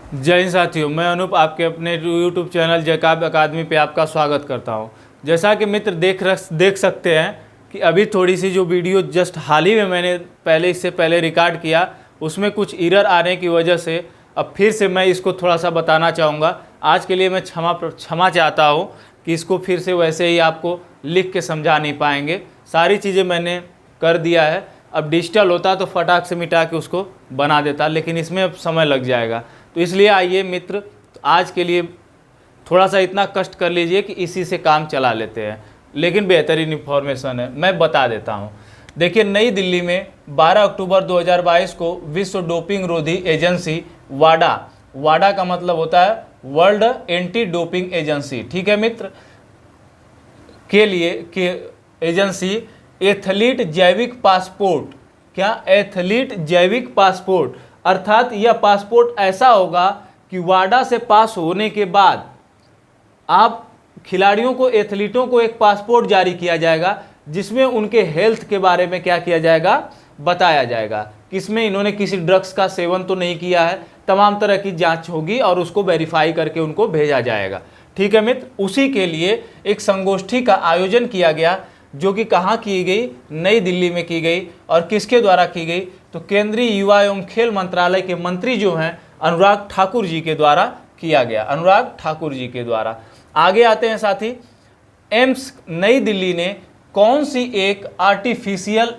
जय हिंद साथियों, मैं अनूप आपके अपने यूट्यूब चैनल जैकब अकादमी पे आपका स्वागत करता हूं। जैसा कि मित्र देख सकते हैं कि अभी थोड़ी सी जो वीडियो जस्ट हाल ही में मैंने इससे पहले रिकॉर्ड किया, उसमें कुछ एरर आने की वजह से अब फिर से मैं इसको थोड़ा सा बताना चाहूँगा। आज के लिए मैं क्षमा चाहता हूँ कि इसको फिर से वैसे ही आपको लिख के समझा नहीं पाएंगे। सारी चीज़ें मैंने कर दिया है। अब डिजिटल होता तो फटाक से मिटा के उसको बना देता, लेकिन इसमें अब समय लग जाएगा। तो इसलिए आइए मित्र, आज के लिए थोड़ा सा इतना कष्ट कर लीजिए कि इसी से काम चला लेते हैं, लेकिन बेहतरीन इन्फॉर्मेशन है, मैं बता देता हूँ। देखिए, नई दिल्ली में 12 अक्टूबर 2022 को विश्व डोपिंग रोधी एजेंसी वाडा का मतलब होता है वर्ल्ड एंटी डोपिंग एजेंसी, ठीक है मित्र, के एजेंसी एथलीट जैविक पासपोर्ट, क्या एथलीट जैविक पासपोर्ट, अर्थात यह पासपोर्ट ऐसा होगा कि वाडा से पास होने के बाद आप खिलाड़ियों को, एथलीटों को एक पासपोर्ट जारी किया जाएगा जिसमें उनके हेल्थ के बारे में क्या किया जाएगा, बताया जाएगा। किसमें इन्होंने किसी ड्रग्स का सेवन तो नहीं किया है, तमाम तरह की जांच होगी और उसको वेरीफाई करके उनको भेजा जाएगा, ठीक है मित्र। उसी के लिए एक संगोष्ठी का आयोजन किया गया, जो कि कहाँ की गई, नई दिल्ली में की गई। और किसके द्वारा की गई, तो केंद्रीय युवा एवं खेल मंत्रालय के मंत्री जो हैं अनुराग ठाकुर जी के द्वारा किया गया, अनुराग ठाकुर जी के द्वारा। आगे आते हैं साथी, एम्स नई दिल्ली ने कौन सी एक आर्टिफिशियल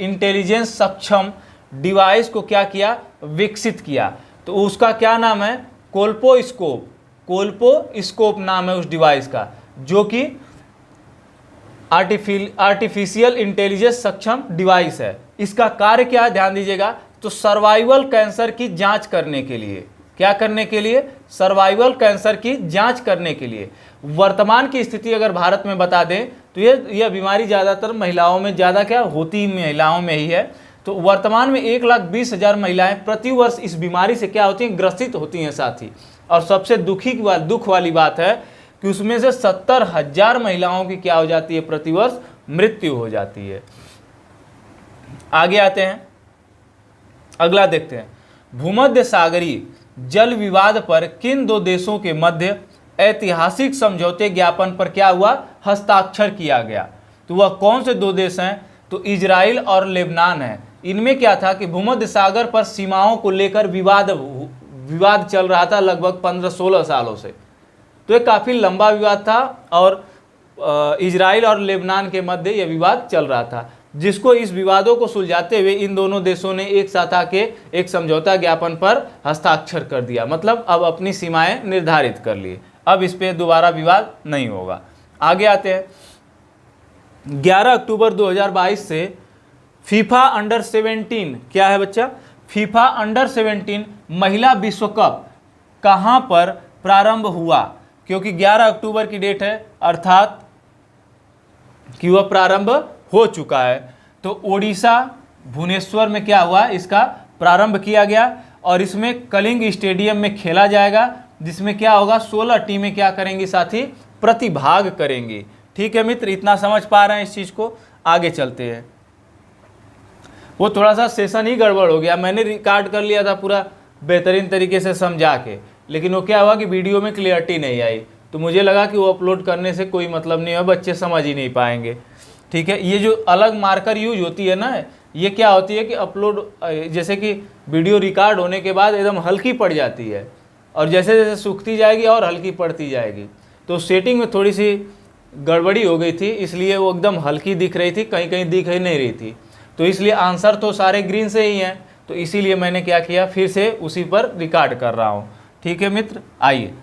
इंटेलिजेंस सक्षम डिवाइस को क्या किया, विकसित किया। तो उसका क्या नाम है, कोल्पोस्कोप नाम है उस डिवाइस का, जो कि आर्टिफिशियल इंटेलिजेंस सक्षम डिवाइस है। इसका कार्य क्या है, ध्यान दीजिएगा, तो सर्वाइवल कैंसर की जांच करने के लिए, क्या करने के लिए, सर्वाइवल कैंसर की जांच करने के लिए। वर्तमान की स्थिति अगर भारत में बता दें तो यह बीमारी ज़्यादातर महिलाओं में ज़्यादा क्या होती, महिलाओं में ही है। तो वर्तमान में 1,20,000 महिलाएं प्रतिवर्ष इस बीमारी से क्या होती हैं, ग्रसित होती हैं साथी। और सबसे दुख वाली बात है कि उसमें से 70,000 महिलाओं की क्या हो जाती है, प्रतिवर्ष मृत्यु हो जाती है। आगे आते हैं, अगला देखते हैं, भूमध्य सागरीय जल विवाद पर किन दो देशों के मध्य ऐतिहासिक समझौते ज्ञापन पर क्या हुआ, हस्ताक्षर किया गया। तो वह कौन से दो देश हैं, तो इजराइल और लेबनान है। इनमें क्या था कि भूमध्य सागर पर सीमाओं को लेकर विवाद चल रहा था लगभग 15-16 सालों से। तो ये काफ़ी लंबा विवाद था और इजराइल और लेबनान के मध्य यह विवाद चल रहा था, जिसको इस विवादों को सुलझाते हुए इन दोनों देशों ने एक साथ आके एक समझौता ज्ञापन पर हस्ताक्षर कर दिया। मतलब अब अपनी सीमाएं निर्धारित कर लिए, अब इस पे दोबारा विवाद नहीं होगा। आगे आते हैं, 11 अक्टूबर 2022 से फीफा अंडर 17, क्या है बच्चा, फीफा अंडर 17 महिला विश्व कप कहाँ पर प्रारंभ हुआ, क्योंकि 11 अक्टूबर की डेट है, अर्थात कि वह प्रारंभ हो चुका है। तो ओडिशा भुवनेश्वर में क्या हुआ, इसका प्रारंभ किया गया और इसमें कलिंग स्टेडियम में खेला जाएगा, जिसमें क्या होगा, 16 टीमें क्या करेंगी साथी, प्रतिभाग करेंगी, ठीक है मित्र। इतना समझ पा रहे हैं इस चीज़ को। आगे चलते हैं, वो थोड़ा सा सेशन ही गड़बड़ हो गया, मैंने रिकॉर्ड कर लिया था पूरा बेहतरीन तरीके से समझा के, लेकिन वो क्या हुआ कि वीडियो में क्लियरिटी नहीं आई, तो मुझे लगा कि वो अपलोड करने से कोई मतलब नहीं है, बच्चे समझ ही नहीं पाएंगे, ठीक है। ये जो अलग मार्कर यूज होती है ना, ये क्या होती है कि अपलोड, जैसे कि वीडियो रिकॉर्ड होने के बाद एकदम हल्की पड़ जाती है और जैसे जैसे सूखती जाएगी और हल्की पड़ती जाएगी। तो सेटिंग में थोड़ी सी गड़बड़ी हो गई थी, इसलिए वो एकदम हल्की दिख रही थी, कहीं कहीं दिख ही नहीं रही थी। तो इसलिए आंसर तो सारे ग्रीन से ही हैं, तो इसीलिए मैंने क्या किया, फिर से उसी पर रिकॉर्ड कर रहा हूँ, ठीक है मित्र। आइए,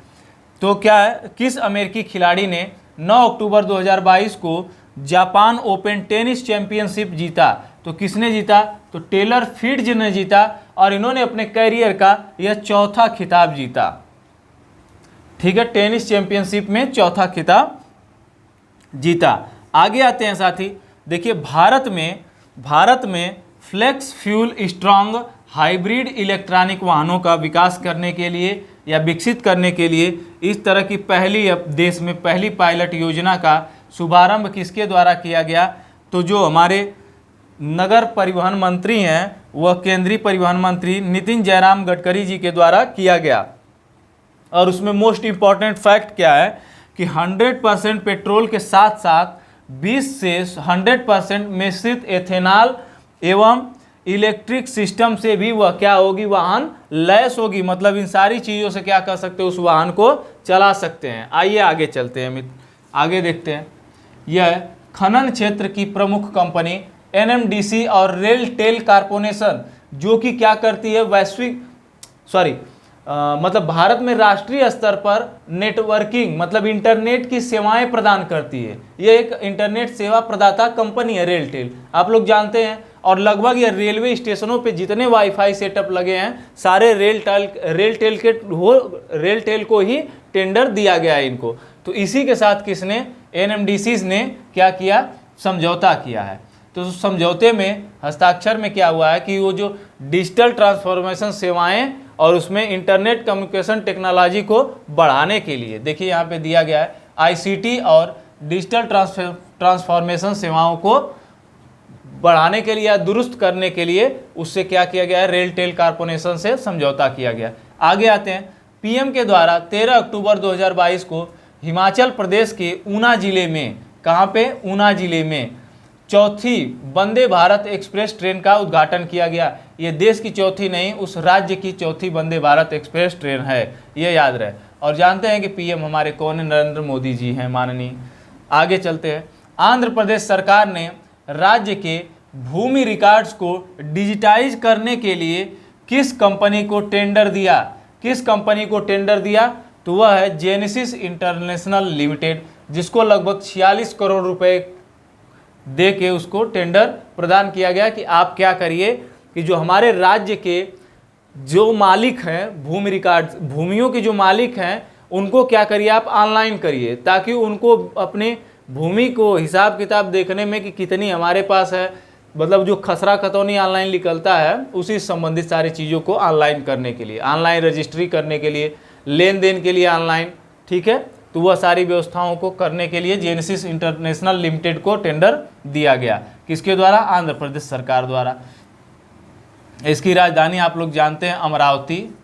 तो क्या है, किस अमेरिकी खिलाड़ी ने 9 अक्टूबर 2022 को जापान ओपन टेनिस चैंपियनशिप जीता। तो किसने जीता, तो टेलर फ्रिट्ज ने जीता और इन्होंने अपने कैरियर का यह चौथा खिताब जीता, ठीक है, टेनिस चैंपियनशिप में चौथा खिताब जीता। आगे आते हैं साथी, देखिए भारत में flex fuel strong hybrid electronic वाहनों का विकास करने के लिए या विकसित करने के लिए इस तरह की देश में पहली पायलट योजना का शुभारंभ किसके द्वारा किया गया, तो जो हमारे नगर परिवहन मंत्री हैं वह केंद्रीय परिवहन मंत्री नितिन जयराम गडकरी जी के द्वारा किया गया। और उसमें मोस्ट इम्पॉर्टेंट फैक्ट क्या है कि 100% पेट्रोल के साथ साथ 20 से 100% मिश्रित एथेनॉल एवं इलेक्ट्रिक सिस्टम से भी वह क्या होगी, वाहन लैस होगी। मतलब इन सारी चीज़ों से क्या कर सकते हैं, उस वाहन को चला सकते हैं। आइए आगे चलते हैं मित्र, आगे देखते हैं। यह खनन क्षेत्र की प्रमुख कंपनी एनएमडीसी और रेलटेल कॉर्पोरेशन जो कि क्या करती है, मतलब भारत में राष्ट्रीय स्तर पर नेटवर्किंग मतलब इंटरनेट की सेवाएं प्रदान करती है। ये एक इंटरनेट सेवा प्रदाता कंपनी है रेलटेल, आप लोग जानते हैं। और लगभग ये रेलवे स्टेशनों पे जितने वाईफाई सेटअप लगे हैं सारे रेलटेल को ही टेंडर दिया गया है इनको। तो इसी के साथ किसने, एनएमडीसीज ने क्या किया, समझौता किया है। तो समझौते में हस्ताक्षर में क्या हुआ है कि वो जो डिजिटल ट्रांसफॉर्मेशन सेवाएं और उसमें इंटरनेट कम्युनिकेशन टेक्नोलॉजी को बढ़ाने के लिए, देखिए यहाँ पे दिया गया है आईसीटी और डिजिटल ट्रांसफॉर्मेशन सेवाओं को बढ़ाने के लिए या दुरुस्त करने के लिए उससे क्या किया गया है, रेलटेल कॉर्पोरेशन से समझौता किया गया। आगे आते हैं, पीएम के द्वारा 13 अक्टूबर 2022 को हिमाचल प्रदेश के ऊना जिले में, कहाँ पे, ऊना जिले में चौथी वंदे भारत एक्सप्रेस ट्रेन का उद्घाटन किया गया। ये देश की चौथी नहीं, उस राज्य की चौथी वंदे भारत एक्सप्रेस ट्रेन है, ये याद रहे। और जानते हैं कि पीएम हमारे कौन है, नरेंद्र मोदी जी हैं माननीय। आगे चलते हैं, आंध्र प्रदेश सरकार ने राज्य के भूमि रिकॉर्ड्स को डिजिटाइज करने के लिए किस कंपनी को टेंडर दिया, किस कंपनी को टेंडर दिया, तो वह है जेनेसिस इंटरनेशनल लिमिटेड, जिसको लगभग 46 करोड़ रुपए दे के उसको टेंडर प्रदान किया गया कि आप क्या करिए कि जो हमारे राज्य के जो मालिक हैं, भूमि रिकॉर्ड भूमियों के जो मालिक हैं उनको क्या करिए, आप ऑनलाइन करिए, ताकि उनको अपने भूमि को हिसाब किताब देखने में कि कितनी हमारे पास है, मतलब जो खसरा खतौनी ऑनलाइन निकलता है उसी संबंधित सारी चीज़ों को ऑनलाइन करने के लिए, ऑनलाइन रजिस्ट्री करने के लिए, लेन देन के लिए ऑनलाइन, ठीक है। तो वह सारी व्यवस्थाओं को करने के लिए जेनेसिस इंटरनेशनल लिमिटेड को टेंडर दिया गया, किसके द्वारा, आंध्र प्रदेश सरकार द्वारा। इसकी राजधानी आप लोग जानते हैं अमरावती,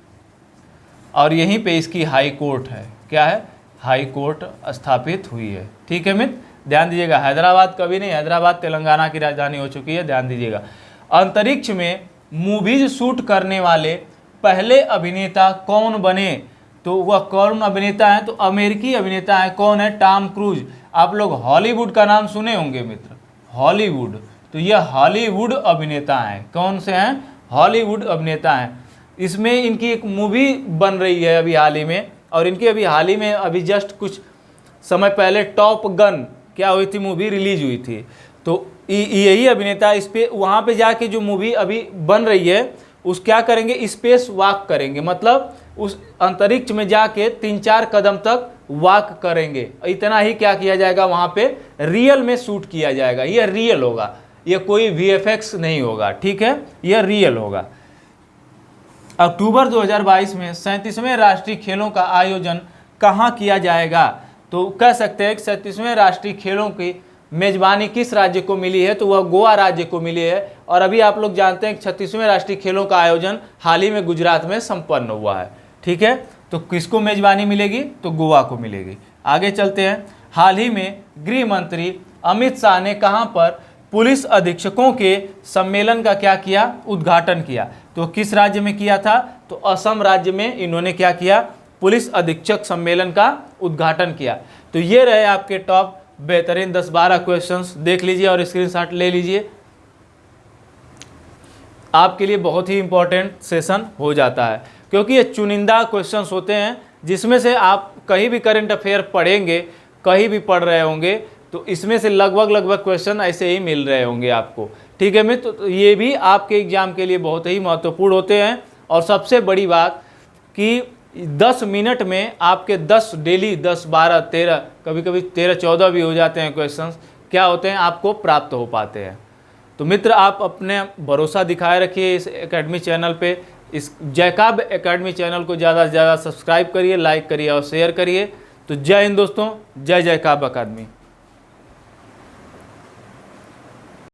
और यहीं पे इसकी हाई कोर्ट है, क्या है, हाई कोर्ट स्थापित हुई है, ठीक है मित्र, ध्यान दीजिएगा। हैदराबाद कभी नहीं, हैदराबाद तेलंगाना की राजधानी हो चुकी है, ध्यान दीजिएगा। अंतरिक्ष में मूवीज शूट करने वाले पहले अभिनेता कौन बने, तो वह कौन अभिनेता हैं, तो अमेरिकी अभिनेता हैं, कौन है, टॉम क्रूज। आप लोग हॉलीवुड का नाम सुने होंगे मित्र, हॉलीवुड, तो यह हॉलीवुड अभिनेता हैं, कौन से हैं, हॉलीवुड अभिनेता हैं। इसमें इनकी एक मूवी बन रही है अभी हाल ही में, और इनकी अभी हाल ही में अभी जस्ट कुछ समय पहले टॉप गन क्या हुई थी, मूवी रिलीज हुई थी। तो यही अभिनेता इस पे वहाँ पे जाके जो मूवी अभी बन रही है उस क्या करेंगे, स्पेस वॉक करेंगे, मतलब उस अंतरिक्ष में जाके 3-4 कदम तक वॉक करेंगे। इतना ही क्या किया जाएगा, वहाँ पे रियल में शूट किया जाएगा, यह रियल होगा, यह कोई VFX नहीं होगा, ठीक है, यह रियल होगा। अक्टूबर 2022 में 37वें राष्ट्रीय खेलों का आयोजन कहाँ किया जाएगा, तो कह सकते हैं कि 37वें राष्ट्रीय खेलों की मेजबानी किस राज्य को मिली है, तो वह गोवा राज्य को मिली है। और अभी आप लोग जानते हैं कि 36वें राष्ट्रीय खेलों का आयोजन हाल ही में गुजरात में संपन्न हुआ है, ठीक है। तो किसको मेजबानी मिलेगी, तो गोवा को मिलेगी। आगे चलते हैं, हाल ही में गृह मंत्री अमित शाह ने कहां पर पुलिस अधीक्षकों के सम्मेलन का क्या किया, उद्घाटन किया, तो किस राज्य में किया था, तो असम राज्य में इन्होंने क्या किया, पुलिस अधीक्षक सम्मेलन का उद्घाटन किया। तो ये रहे आपके टॉप बेहतरीन 10-12 क्वेश्चंस, देख लीजिए और स्क्रीनशॉट ले लीजिए, आपके लिए बहुत ही इंपॉर्टेंट सेशन हो जाता है, क्योंकि ये चुनिंदा क्वेश्चंस होते हैं जिसमें से आप कहीं भी करंट अफेयर पढ़ेंगे, कहीं भी पढ़ रहे होंगे, तो इसमें से लगभग क्वेश्चन ऐसे ही मिल रहे होंगे आपको, ठीक है मित्र। तो ये भी आपके एग्जाम के लिए बहुत ही महत्वपूर्ण होते हैं। और सबसे बड़ी बात कि 10 मिनट में आपके 10 डेली 10, 12, 13, कभी कभी 13, 14 भी हो जाते हैं क्वेश्चंस, क्या होते हैं, आपको प्राप्त हो पाते हैं। तो मित्र आप अपने भरोसा दिखाए रखिए इस एकेडमी चैनल पे, इस जैकब एकेडमी चैनल को ज़्यादा से ज़्यादा सब्सक्राइब करिए, लाइक करिए और शेयर करिए। तो जय हिंद दोस्तों, जय जैकब एकेडमी।